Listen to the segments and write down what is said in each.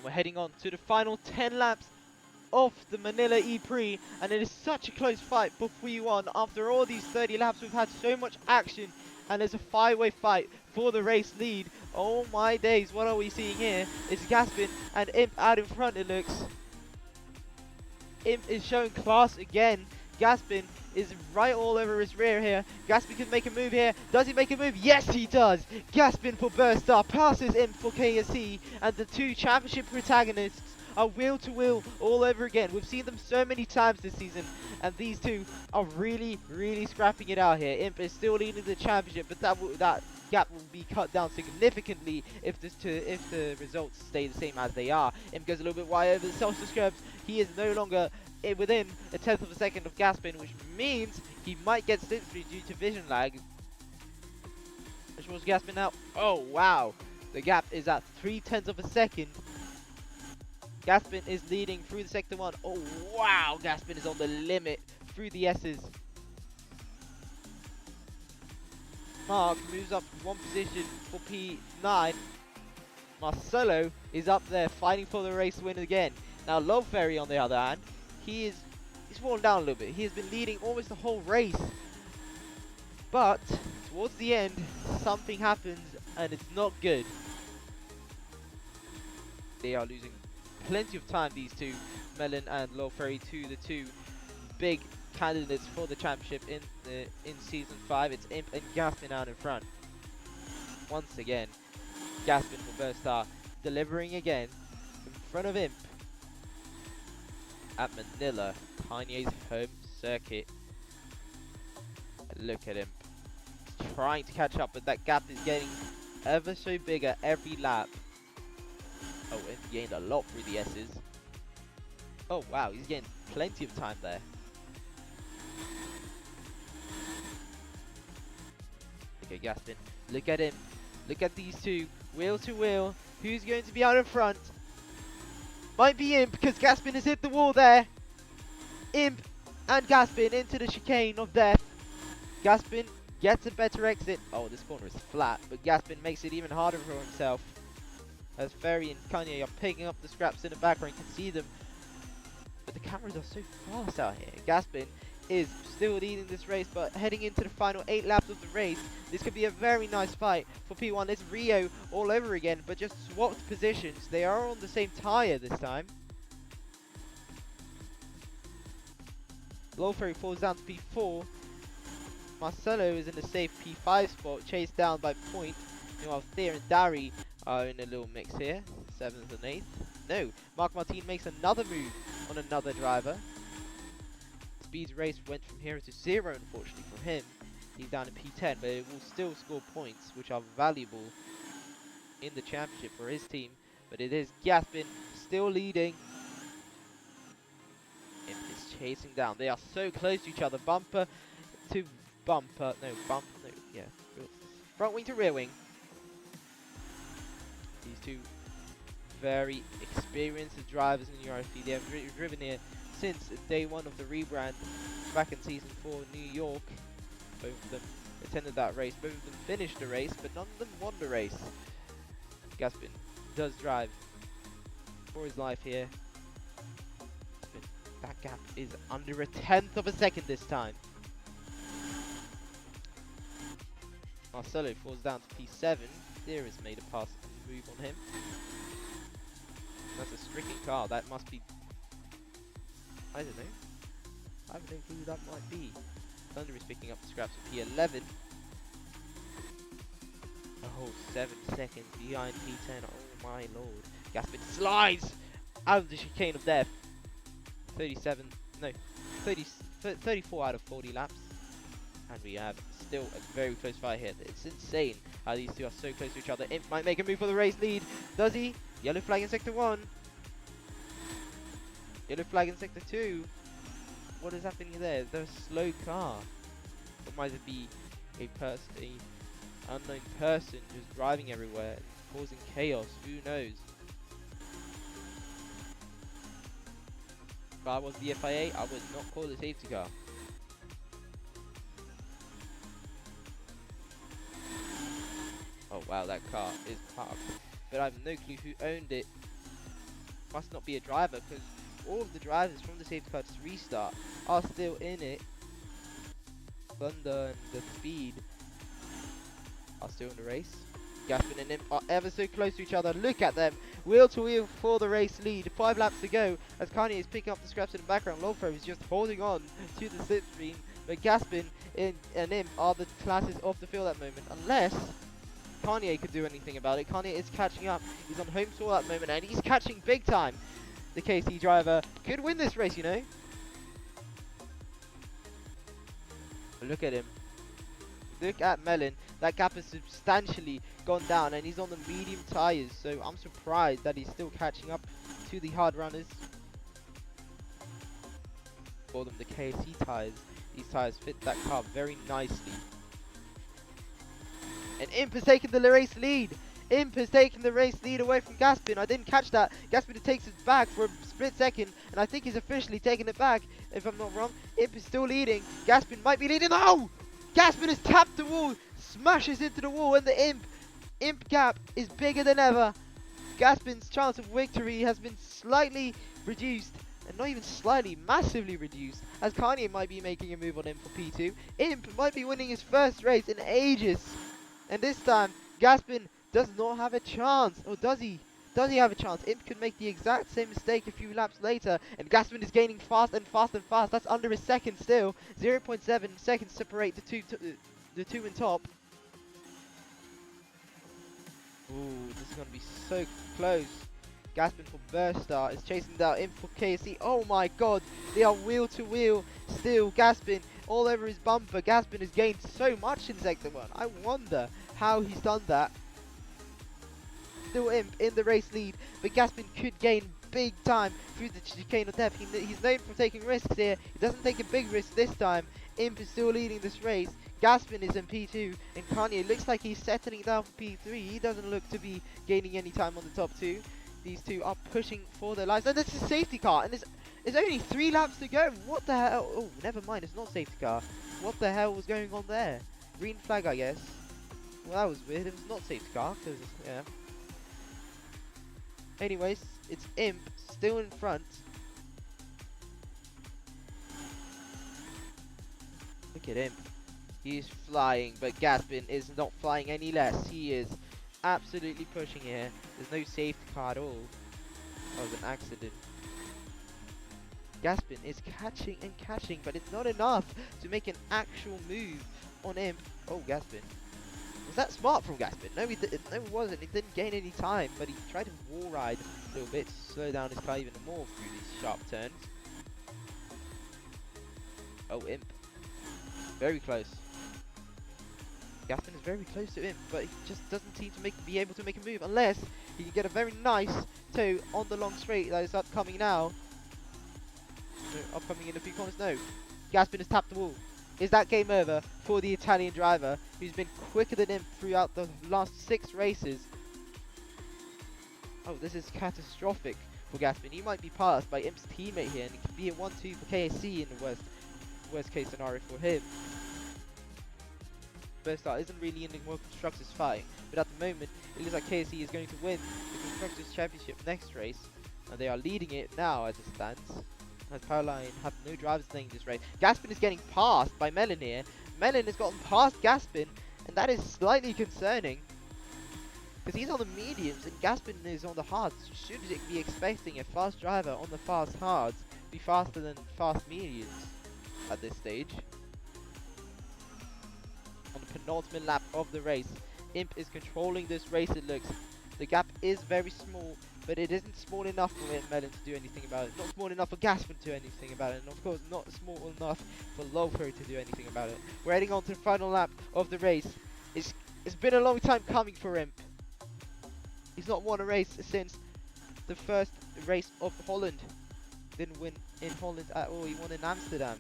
And we're heading on to the final 10 laps of the Manila E-Prix, and it is such a close fight for P1. After all these 30 laps, we've had so much action, and there's a 5-way fight for the race lead. Oh my days, what are we seeing here? It's Gaspin and Imp out in front, it looks. Imp is showing class again. Gaspin is right all over his rear here. Gaspin can make a move here. Does he make a move? Yes, he does. Gaspin for Burst Star passes Imp for KSC, and the two championship protagonists are wheel to wheel all over again. We've seen them so many times this season, and these two are really scrapping it out here. Imp is still leading the championship, but that gap will be cut down significantly if the results stay the same as they are. Imp goes a little bit wide over the Celsius curbs. He is no longer within a tenth of a second of Gaspin, which means he might get stint free due to vision lag. Which was Gaspin now. Oh wow, the gap is at 0.3 of a second. Gaspin is leading through the sector 1. Oh wow, Gaspin is on the limit through the S's. Mark moves up one position for P9. Marcelo is up there fighting for the race win again. Now Low Ferry on the other hand, he's fallen down a little bit. He has been leading almost the whole race. But towards the end, something happens and it's not good. They are losing plenty of time, these two, Melon and Low Ferry, the two big candidates for the championship in season 5. It's Imp and Gaspin out in front. Once again, Gaspin for Burst Star delivering again in front of Imp at Manila, Kanye's home circuit. Look at him trying to catch up, but that gap is getting ever so bigger every lap. Oh, Imp gained a lot through the S's. Oh wow, he's getting plenty of time there. Okay, Gaspin, look at him. Look at these two, wheel to wheel. Who's going to be out in front? Might be Imp, because Gaspin has hit the wall there. Imp and Gaspin into the chicane of death. Gaspin gets a better exit. Oh, this corner is flat, but Gaspin makes it even harder for himself. As Ferry and Kanye are picking up the scraps in the background, you can see them. But the cameras are so fast out here. Gaspin is still leading this race, but heading into the final 8 laps of the race, this could be a very nice fight for P1. It's Rio all over again, but just swapped positions. They are on the same tyre this time. Low Ferry falls down to P4. Marcelo is in a safe P5 spot, chased down by Point. Meanwhile, Thea and Dari are in a little mix here, 7th and 8th. No, Mark Martin makes another move on another driver. Speed's race went from 0 to 0, unfortunately for him. He's down in P10, but it will still score points, which are valuable in the championship for his team. But it is Gaspin still leading. Imp is chasing down. They are so close to each other. Bumper to bumper. No, yeah. Front wing to rear wing. These two very experienced drivers in the RFP. They have driven here since day 1 of the rebrand back in season 4 in New York. Both of them attended that race. Both of them finished the race, but none of them won the race. Gaspin does drive for his life here. That gap is under a 1/10 of a second this time. Marcelo falls down to P7. There is made a pass move on him. That's a stricken car. That must be... I don't know. I have no clue who that might be. Thunder is picking up the scraps of P11. A whole 7 seconds behind P10. Oh my lord. Gaspin slides out of the chicane of death. 34 out of 40 laps. And we have still a very close fight here. It's insane how these two are so close to each other. Imp might make a move for the race lead. Does he? Yellow flag in sector 1. Yellow flag in sector 2. What is happening there? There's a slow car. Or might it be a unknown person just driving everywhere, causing chaos? Who knows? If I was the FIA, I would not call a safety car. Oh wow, that car is parked. But I have no clue who owned it. must not be a driver, because all of the drivers from the safety car to restart are still in it. Thunder and the speed are still in the race. Gaspin and Imp are ever so close to each other. Look at them, wheel to wheel for the race lead. 5 laps to go as Kanye is picking up the scraps in the background. Lowfro is just holding on to the slipstream, but Gaspin and Imp are the classes of the field at the moment, unless Kanye could do anything about it. Kanye is catching up. He's on home soil at the moment, and he's catching big time. The KC driver could win this race, you know. But look at him. Look at Melon. That gap has substantially gone down, and he's on the medium tyres, so I'm surprised that he's still catching up to the hard runners. Call them the KC tyres. These tyres fit that car very nicely. And Imp has taken the race lead. Imp has taken the race lead away from Gaspin. I didn't catch that. Gaspin takes it back for a split second, and I think he's officially taken it back, if I'm not wrong. Imp is still leading. Gaspin might be leading. No! Gaspin has tapped the wall, smashes into the wall, and the Imp gap is bigger than ever. Gaspin's chance of victory has been slightly reduced, and not even slightly, massively reduced, as Kanye might be making a move on Imp for P2. Imp might be winning his first race in ages, and this time Gaspin does not have a chance, or does he? Does he have a chance? Imp could make the exact same mistake a few laps later, and Gaspin is gaining fast and fast and fast. That's under a second still. 0.7 seconds separate the two in top. Ooh, this is going to be so close. Gaspin for Burstar is chasing down Imp for KC. Oh my god, they are wheel to wheel still. Gaspin all over his bumper. Gaspin has gained so much in Sector 1. I wonder how he's done that. Still Imp in the race lead, but Gaspin could gain big time through the chicane of death. He's known for taking risks here. He doesn't take a big risk this time. Imp is still leading this race. Gaspin is in P2, and Kanye looks like he's settling down for P3. He doesn't look to be gaining any time on the top two. These two are pushing for their lives. And this is a safety car, and there's only 3 laps to go. What the hell? Oh, never mind, it's not safety car. What the hell was going on there? Green flag, I guess. Well, that was weird. It was not safety car, because, yeah. Anyways, it's Imp still in front. Look at Imp. He's flying, but Gaspin is not flying any less. He is absolutely pushing here. There's no safety car at all. That was an accident. Gaspin is catching and catching, but it's not enough to make an actual move on Imp. Oh, Gaspin. Was that smart from Gaspin? No, no, it wasn't. He didn't gain any time, but he tried to wall ride a little bit to slow down his car even more through these sharp turns. Oh, Imp. Very close. Gaspin is very close to Imp, but he just doesn't seem to be able to make a move unless he can get a very nice toe on the long straight that is upcoming now. No, upcoming in a few corners. No. Gaspin has tapped the wall. Is that game over for the Italian driver, who's been quicker than Imp throughout the last 6 races? Oh, this is catastrophic for Gaspin. He might be passed by Imp's teammate here, and it could be a 1-2 for KSC in the worst case scenario for him. Burstar isn't really in the World Constructors fight, but at the moment, it looks like KSC is going to win the Constructors Championship next race, and they are leading it now as it stands. As Powerline have no drivers playing this race. Gaspin is getting passed by Melon here. Melon has gotten past Gaspin, and that is slightly concerning. Because he's on the mediums and Gaspin is on the hards. Should it be expecting a fast driver on the fast hards be faster than fast mediums at this stage? On the penultimate lap of the race, Imp is controlling this race, it looks. The gap is very small, but it isn't small enough for Melon to do anything about it. Not small enough for Gaspin to do anything about it. And of course, not small enough for Lowfro to do anything about it. We're heading on to the final lap of the race. It's been a long time coming for Imp. He's not won a race since the first race of Holland. Didn't win in Holland at all. He won in Amsterdam.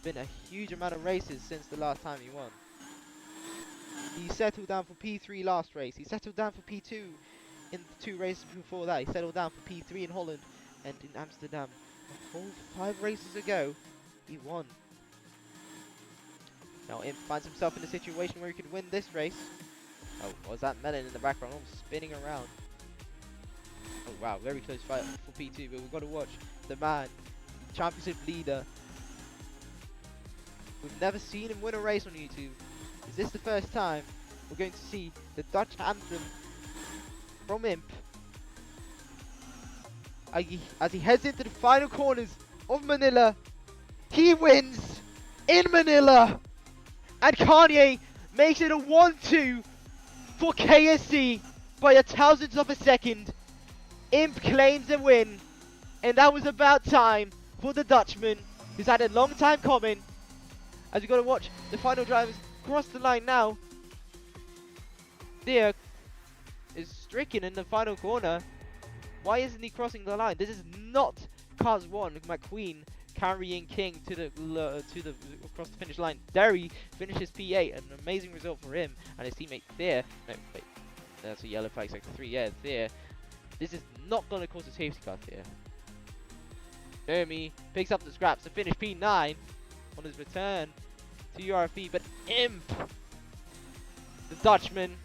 Been a huge amount of races since the last time he won. He settled down for P3 last race. He settled down for P2 in the 2 races before that. He settled down for P3 in Holland and in Amsterdam. A whole 5 races ago, he won. Now Imp finds himself in a situation where he could win this race. Oh, was that Melon in the background all spinning around? wow, very close fight for P2, but we've got to watch the man, championship leader. We've never seen him win a race on YouTube. Is this the first time we're going to see the Dutch anthem from Imp as he heads into the final corners of Manila? He wins in Manila, and Kanye makes it a 1-2 for KSC by a thousandth of a second. Imp claims a win, and that was about time for the Dutchman, who's had a long time coming. As you got to watch the final drivers cross the line now. Thea is stricken in the final corner. Why isn't he crossing the line? This is not Cars 1 McQueen carrying King to the across the finish line. Derry finishes P8, an amazing result for him and his teammate Thea. No, wait, that's a yellow flag sector 3. Yeah, Thea. This is not going to cause a safety car, Thea. Jeremy picks up the scraps to finish P9 on his return to URFE, but Imp, the Dutchman,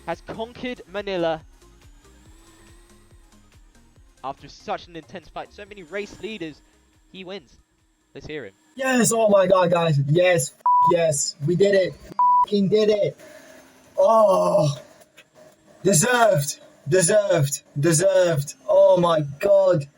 has conquered Manila after such an intense fight. So many race leaders, he wins. Let's hear him. Yes, oh my god, guys. Yes, yes, we did it. F***ing did it. Oh, deserved. Oh my god.